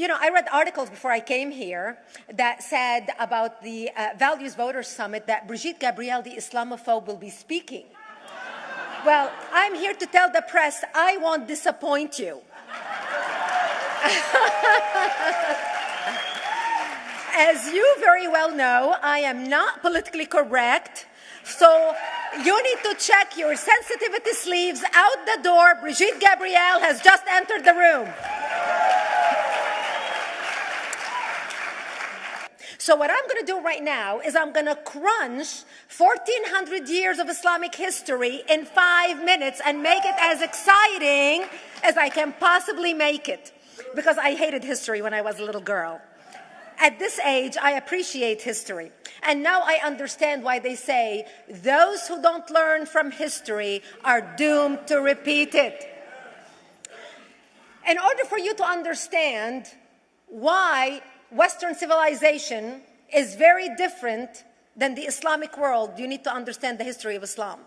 You know, I read articles before I came here that said about the Values Voters Summit that Brigitte Gabriel, the Islamophobe, will be speaking. Well, I'm here to tell the press I won't disappoint you. As you very well know, I am not politically correct, so you need to check your sensitivity sleeves out the door. Brigitte Gabriel has just entered the room. So what I'm going to do right now is I'm going to crunch 1,400 years of Islamic history in 5 minutes and make it as exciting as I can possibly make it, because I hated history when I was a little girl. At this age, I appreciate history. And now I understand why they say those who don't learn from history are doomed to repeat it. In order for you to understand why Western civilization is very different than the Islamic world, you need to understand the history of Islam.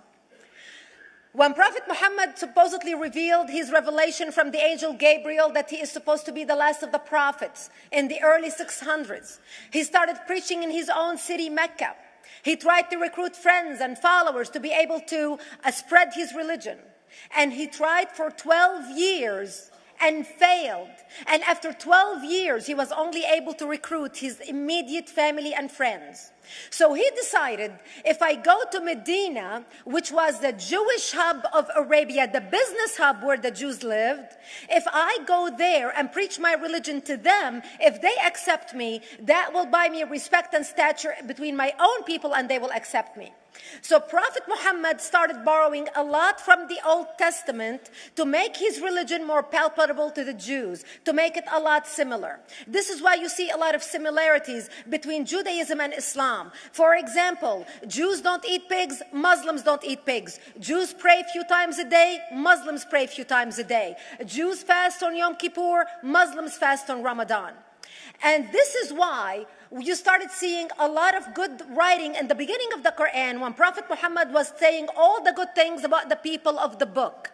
When Prophet Muhammad supposedly revealed his revelation from the angel Gabriel that he is supposed to be the last of the prophets in the early 600s, he started preaching in his own city, Mecca. He tried to recruit friends and followers to be able to spread his religion. And he tried for 12 years and failed. And after 12 years, he was only able to recruit his immediate family and friends. So he decided, if I go to Medina, which was the Jewish hub of Arabia, the business hub where the Jews lived, if I go there and preach my religion to them, if they accept me, that will buy me respect and stature between my own people, and they will accept me. So Prophet Muhammad started borrowing a lot from the Old Testament to make his religion more palpable to the Jews, to make it a lot similar. This is why you see a lot of similarities between Judaism and Islam. For example, Jews don't eat pigs, Muslims don't eat pigs. Jews pray a few times a day, Muslims pray a few times a day. Jews fast on Yom Kippur, Muslims fast on Ramadan. And this is why you started seeing a lot of good writing in the beginning of the Quran when Prophet Muhammad was saying all the good things about the people of the book.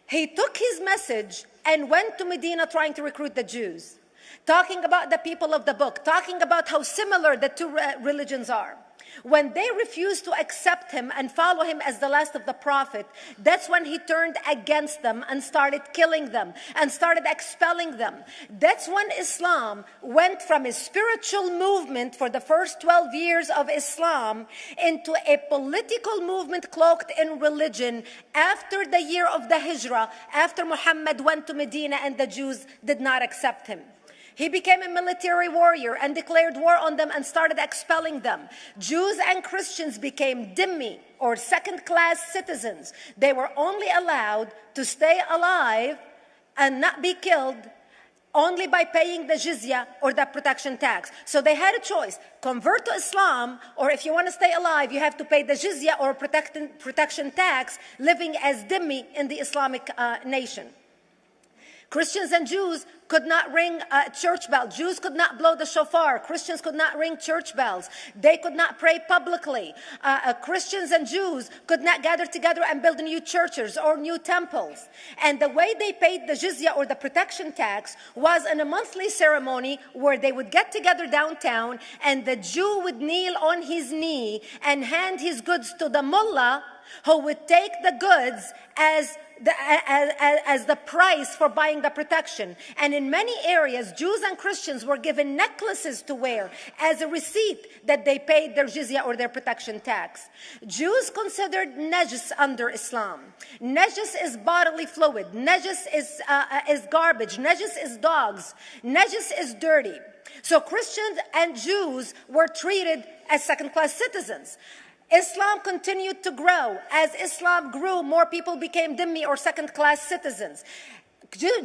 He took his message and went to Medina trying to recruit the Jews, talking about the people of the book, talking about how similar the two religions are. When they refused to accept him and follow him as the last of the prophet, that's when he turned against them and started killing them and started expelling them. That's when Islam went from a spiritual movement for the first 12 years of Islam into a political movement cloaked in religion after the year of the Hijrah, after Muhammad went to Medina and the Jews did not accept him. He became a military warrior and declared war on them and started expelling them. Jews and Christians became dhimmi, or second-class citizens. They were only allowed to stay alive and not be killed only by paying the jizya, or the protection tax. So they had a choice: convert to Islam, or if you want to stay alive, you have to pay the jizya or protection tax, living as dhimmi in the Islamic nation. Christians and Jews could not ring church bells. Jews could not blow the shofar. Christians could not ring church bells. They could not pray publicly. Christians and Jews could not gather together and build new churches or new temples. And the way they paid the jizya, or the protection tax, was in a monthly ceremony where they would get together downtown and the Jew would kneel on his knee and hand his goods to the mullah, who would take the goods as the price for buying the protection. And in many areas, Jews and Christians were given necklaces to wear as a receipt that they paid their jizya, or their protection tax. Jews considered najis under Islam. Najis is bodily fluid. Najis is garbage. Najis is dogs. Najis is dirty. So Christians and Jews were treated as second-class citizens. Islam continued to grow. As Islam grew, more people became dhimmi, or second-class citizens.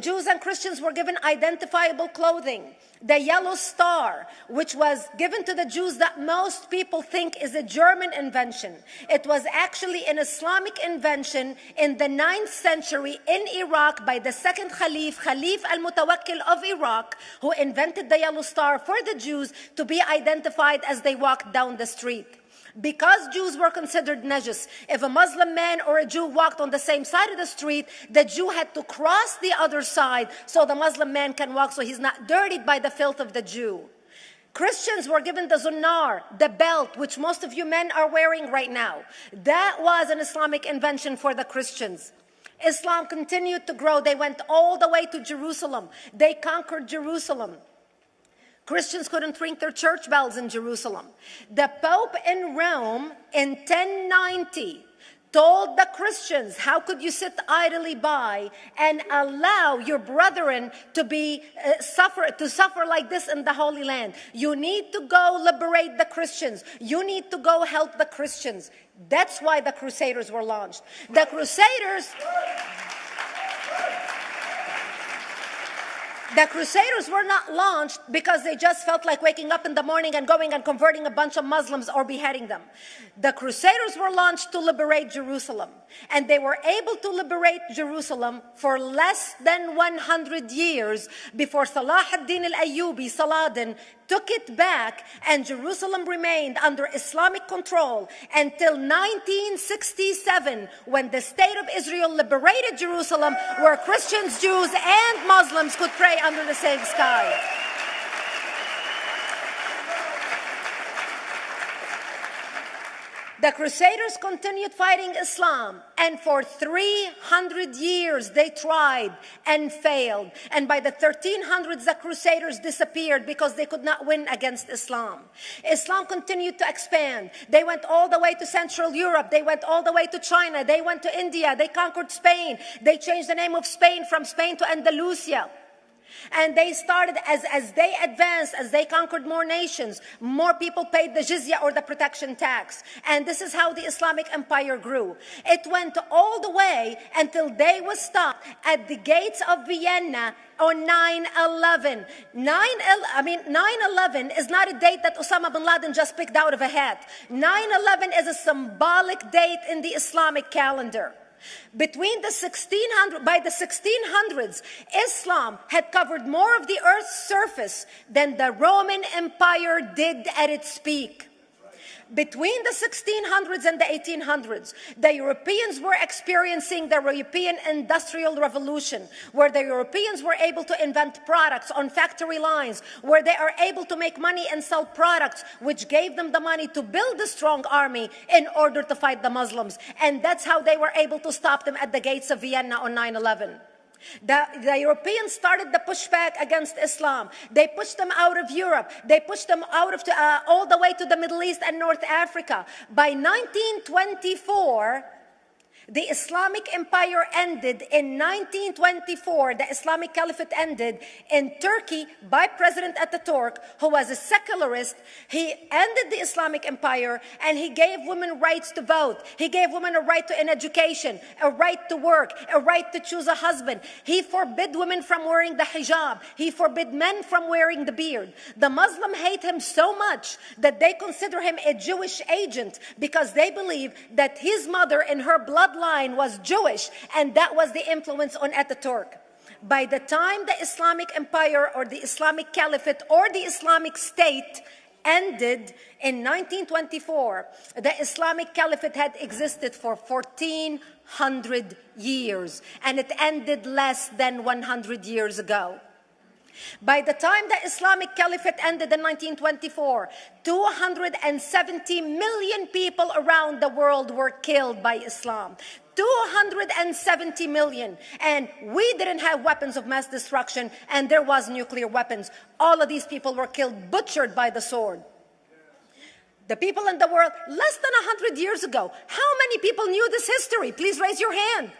Jews and Christians were given identifiable clothing. The yellow star, which was given to the Jews, that most people think is a German invention. It was actually an Islamic invention in the 9th century in Iraq by the second Khalif al-Mutawakkil of Iraq, who invented the yellow star for the Jews to be identified as they walked down the street. Because Jews were considered najis, if a Muslim man or a Jew walked on the same side of the street, the Jew had to cross the other side so the Muslim man can walk, so he's not dirtied by the filth of the Jew. Christians were given the zunnar, the belt, which most of you men are wearing right now. That was an Islamic invention for the Christians. Islam continued to grow. They went all the way to Jerusalem. They conquered Jerusalem. Christians couldn't ring their church bells in Jerusalem. The Pope in Rome in 1090 told the Christians, how could you sit idly by and allow your brethren to suffer like this in the Holy Land? You need to go liberate the Christians. You need to go help the Christians. That's why the Crusaders were launched. The Crusaders were not launched because they just felt like waking up in the morning and going and converting a bunch of Muslims or beheading them. The Crusaders were launched to liberate Jerusalem. And they were able to liberate Jerusalem for less than 100 years before Salah ad-Din al-Ayyubi, Saladin, took it back, and Jerusalem remained under Islamic control until 1967, when the State of Israel liberated Jerusalem, where Christians, Jews, and Muslims could pray under the same sky. The Crusaders continued fighting Islam, and for 300 years they tried and failed. And by the 1300s, the Crusaders disappeared because they could not win against Islam. Islam continued to expand. They went all the way to Central Europe. They went all the way to China. They went to India. They conquered Spain. They changed the name of Spain from Spain to Andalusia. And they started, as they advanced, as they conquered more nations, more people paid the jizya or the protection tax. And this is how the Islamic Empire grew. It went all the way until they was stopped at the gates of Vienna on 9/11. 9/11 is not a date that Osama bin Laden just picked out of a hat. 9/11 is a symbolic date in the Islamic calendar. By the 1600s, Islam had covered more of the earth's surface than the Roman Empire did at its peak. Between the 1600s and the 1800s, the Europeans were experiencing the European Industrial Revolution, where the Europeans were able to invent products on factory lines, where they are able to make money and sell products, which gave them the money to build a strong army in order to fight the Muslims. And that's how they were able to stop them at the gates of Vienna on 9/11. The Europeans started the pushback against Islam. They pushed them out of Europe. They pushed them out of all the way to the Middle East and North Africa. By 1924, the Islamic Empire ended in 1924. The Islamic Caliphate ended in Turkey by President Ataturk, who was a secularist. He ended the Islamic Empire, and he gave women rights to vote. He gave women a right to an education, a right to work, a right to choose a husband. He forbid women from wearing the hijab. He forbid men from wearing the beard. The Muslims hate him so much that they consider him a Jewish agent, because they believe that his mother in her bloodline was Jewish, and that was the influence on Ataturk. By the time the Islamic Empire or the Islamic Caliphate or the Islamic State ended in 1924, the Islamic Caliphate had existed for 1400 years, and it ended less than 100 years ago. By the time the Islamic Caliphate ended in 1924, 270 million people around the world were killed by Islam. 270 million. And we didn't have weapons of mass destruction, and there was nuclear weapons. All of these people were killed, butchered by the sword. The people in the world, less than 100 years ago, how many people knew this history? Please raise your hand.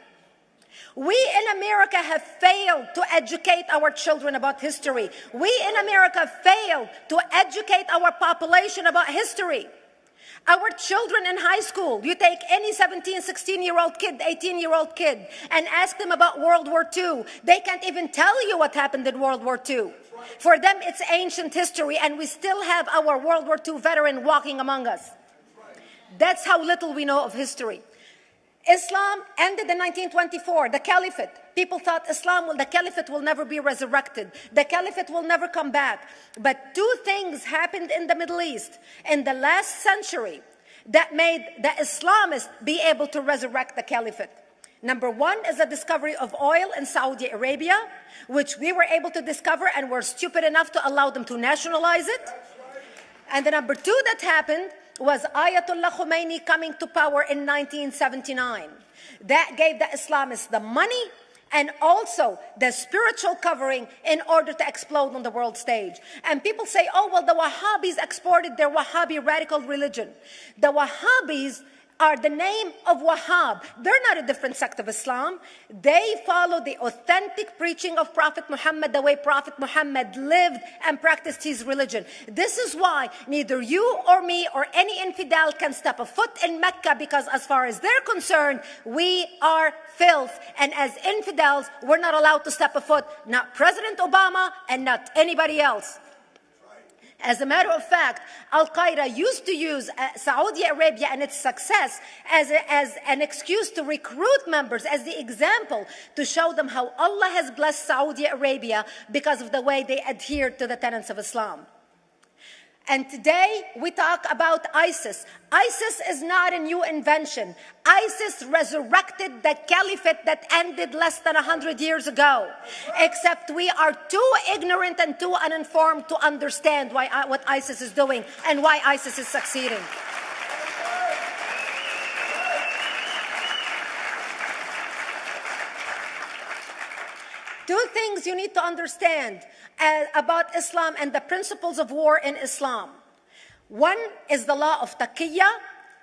We in America have failed to educate our children about history. We in America failed to educate our population about history. Our children in high school, you take any 17, 16-year-old kid, 18-year-old kid, and ask them about World War II. They can't even tell you what happened in World War II. For them, it's ancient history, and we still have our World War II veteran walking among us. That's how little we know of history. Islam ended in 1924, the Caliphate. People thought the Caliphate will never be resurrected. The Caliphate will never come back. But two things happened in the Middle East. In the last century, that made the Islamists be able to resurrect the caliphate. Number one is the discovery of oil in Saudi Arabia, which we were able to discover and were stupid enough to allow them to nationalize it. And the number two that happened was Ayatollah Khomeini coming to power in 1979. That gave the Islamists the money and also the spiritual covering in order to explode on the world stage. And people say, oh, well, the Wahhabis exported their Wahhabi radical religion. The Wahhabis are the name of Wahhab. They're not a different sect of Islam. They follow the authentic preaching of Prophet Muhammad, the way Prophet Muhammad lived and practiced his religion. This is why neither you or me or any infidel can step a foot in Mecca, because as far as they're concerned, we are filth. And as infidels, we're not allowed to step a foot, not President Obama and not anybody else. As a matter of fact, Al-Qaeda used to use Saudi Arabia and its success as an excuse to recruit members, as the example to show them how Allah has blessed Saudi Arabia because of the way they adhere to the tenets of Islam. And today we talk about ISIS. ISIS is not a new invention. ISIS resurrected the caliphate that ended less than 100 years ago. Except we are too ignorant and too uninformed to understand what ISIS is doing and why ISIS is succeeding. Two things you need to understand about Islam and the principles of war in Islam. One is the law of taqiyya,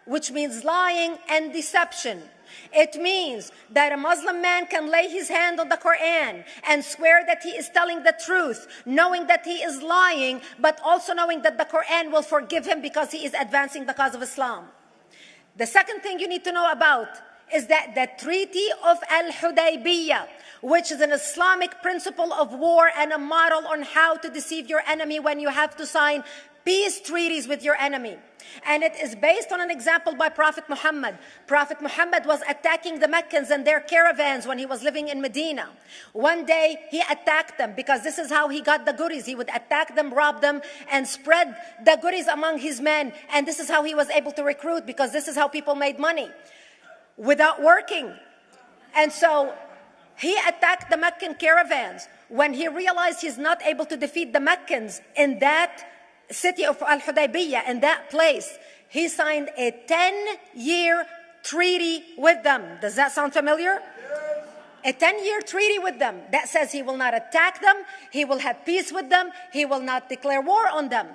which means lying and deception. It means that a Muslim man can lay his hand on the Quran and swear that he is telling the truth, knowing that he is lying, but also knowing that the Quran will forgive him because he is advancing the cause of Islam. The second thing you need to know about is that the Treaty of Al-Hudaybiyah, which is an Islamic principle of war and a model on how to deceive your enemy when you have to sign peace treaties with your enemy. And it is based on an example by Prophet Muhammad. Prophet Muhammad was attacking the Meccans and their caravans when he was living in Medina. One day he attacked them because this is how he got the goodies. He would attack them, rob them, and spread the goodies among his men. And this is how he was able to recruit, because this is how people made money without working. And so he attacked the Meccan caravans. When he realized he's not able to defeat the Meccans in that city of Al-Hudaybiyah, in that place, he signed a 10-year treaty with them. Does that sound familiar? A 10-year treaty with them that says he will not attack them, he will have peace with them, he will not declare war on them.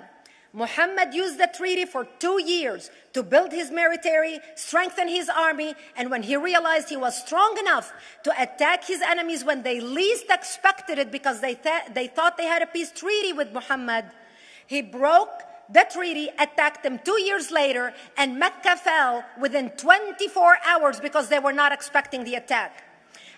Muhammad used the treaty for 2 years to build his military, strengthen his army, and when he realized he was strong enough to attack his enemies when they least expected it, because they thought they had a peace treaty with Muhammad, he broke the treaty, attacked them 2 years later, and Mecca fell within 24 hours because they were not expecting the attack.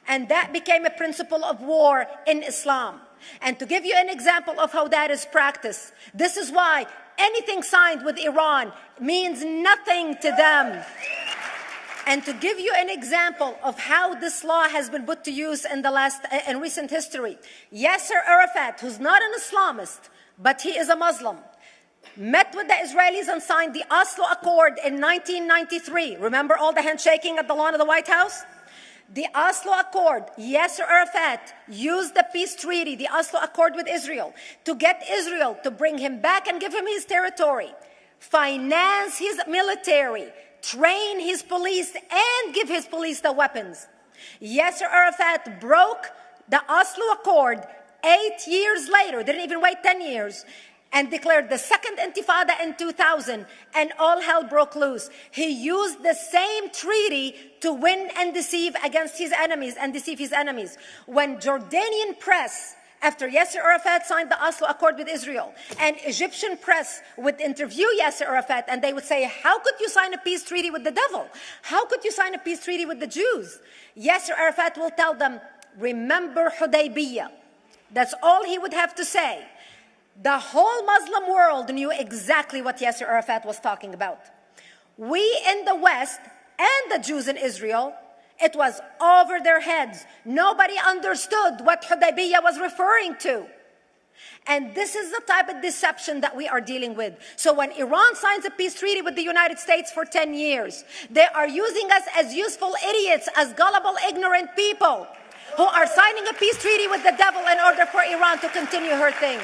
And that became a principle of war in Islam. And to give you an example of how that is practiced, this is why anything signed with Iran means nothing to them. And to give you an example of how this law has been put to use in recent history, Yasser Arafat, who's not an Islamist, but he is a Muslim, met with the Israelis and signed the Oslo Accord in 1993. Remember all the handshaking at the lawn of the White House? The Oslo Accord, Yasser Arafat used the peace treaty, the Oslo Accord with Israel, to get Israel to bring him back and give him his territory, finance his military, train his police, and give his police the weapons. Yasser Arafat broke the Oslo Accord 8 years later, didn't even wait 10 years, and declared the second intifada in 2000, and all hell broke loose. He used the same treaty to win and deceive against his enemies and deceive his enemies. When Jordanian press, after Yasser Arafat signed the Oslo Accord with Israel, and Egyptian press would interview Yasser Arafat, and they would say, how could you sign a peace treaty with the devil? How could you sign a peace treaty with the Jews? Yasser Arafat will tell them, remember Hudaybiyah. That's all he would have to say. The whole Muslim world knew exactly what Yasser Arafat was talking about. We in the West and the Jews in Israel, it was over their heads. Nobody understood what Hudaybiyah was referring to. And this is the type of deception that we are dealing with. So when Iran signs a peace treaty with the United States for 10 years, they are using us as useful idiots, as gullible, ignorant people who are signing a peace treaty with the devil in order for Iran to continue her thing.